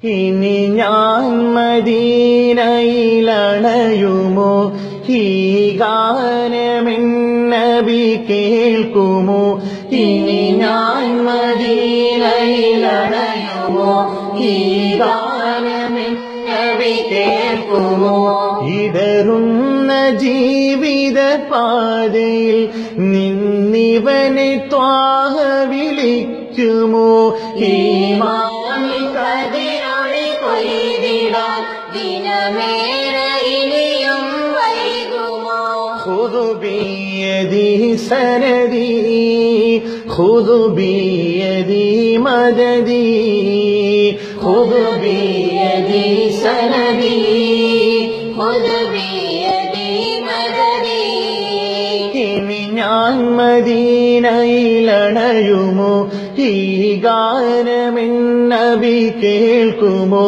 ഇനി ഞാൻ മദീനയിലണയുമോ ഈ ഗാനമെന്നബി കേൾക്കുമോ ഇനി ഞാൻ മദീനയിലണയുമോ ഈ ഗാനമെന്നബി കേൾക്കുമോ ഇടറുന്ന ജീവിത പാതയിൽ നിന്നിവനെ ത്വാഹ വിളിക്കുമോ ഈമാനിൽ കതിരൊളി കൊയ്തിടാൻ ദിനമേറെ ഇനിയും വൈകുമോ ഖുദു ബിയദി സനദി ഖുദു ബിയദി മദദി ഖുദു ബിയദി സനദി ഖുദു ബിയദി മദദി ഇനി ഞാൻ മദീനയിലണയുമോ ഈ ഗാനമെന്നബി കേൾക്കുമോ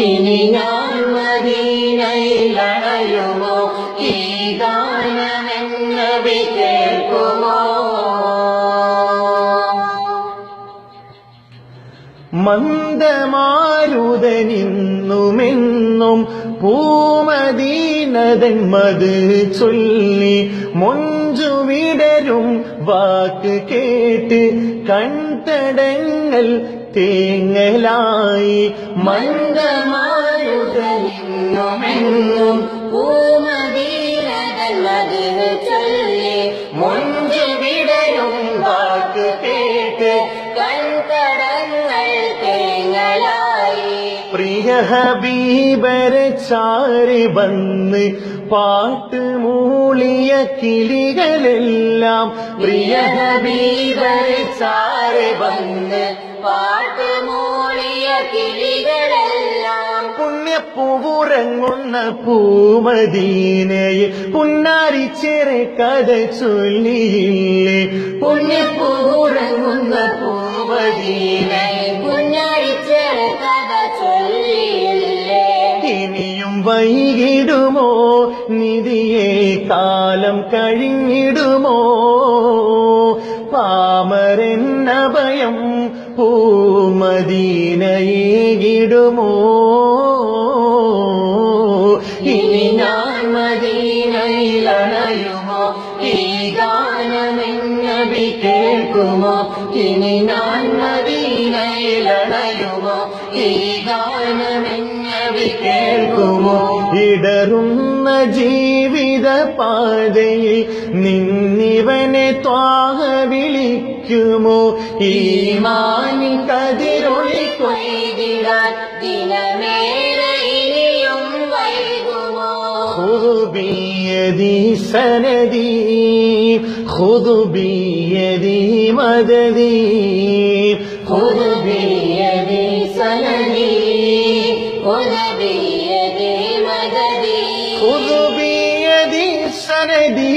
ഇനി ഞാൻ മദീനയിലണയുമോ ഈ ഗാനമെന്നബി കേൾക്കുമോ മന്ദമാരുതനിന്നുമെന്നും പൂമദീനതൻ മത് ചൊല്ലി മൊഞ്ചുവിടരും വാക്ക് കേട്ട് കൺതടങ്ങൾ തേങ്ങലായി മന്ദമാരുതനിന്നുമെന്നും പൂമദീനതൻ മത് ചൊല്ലി മൊഞ്ചുവിടരും വാക്ക് കേട്ട് കൺതടങ്ങൾ തേങ്ങലായി പ്രിയ ഹബീബരെ ചാരി വന്ന് പാട്ട് മൂളിയ കിളികളെല്ലാം പ്രിയ ഹബീബരെ ചാരി വന്ന് പാട്ട് മൂളിയ കിളികളെല്ലാം പുണ്യപ്പൂവുറങ്ങുന്ന പൂമദീനയെ പുന്നാരിച്ചേറെ കഥ ചൊല്ലിയില്ലേ പുണ്യപ്പൂവുറങ്ങുന്ന പൂമദീനയെ പുന്നാരിച്ചേറെ കഥ ചൊല്ലിയില്ലേ ഇനിയും വൈകിടുമോ നിധിയെ കാലം കഴിഞ്ഞിടുമോ പാമരൻ അഭയം പൂമദീനയേകിടുമോ ഇനി ഞാൻ മദീനയിലണയുമോ ഈ ഗാനമെന്നബി കേൾക്കുമോ ഇനി ഞാൻ മദീനയിലണയുമോ ഈ ഗാനമെന്നബി കേൾക്കുമോ ഇടറുന്ന ജീവിത പാതയിൽ നിന്നിവനെ ത്വാഹ വിളിക്കുമോ ഈമാനിൻ കതിരൊളി കൊയ്തിടാൻ ദിനമേറെ ഇനിയും വൈകുമോ ഖുദു ബിയദി സനദി ഖുദു ബിയദി മദദി ഖുദു ബിയദി സനദി ഖുദു ബിയദി മദദി ഖുദു ബിയദി സനദി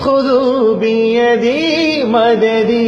ഖുദു ബിയദി മദദി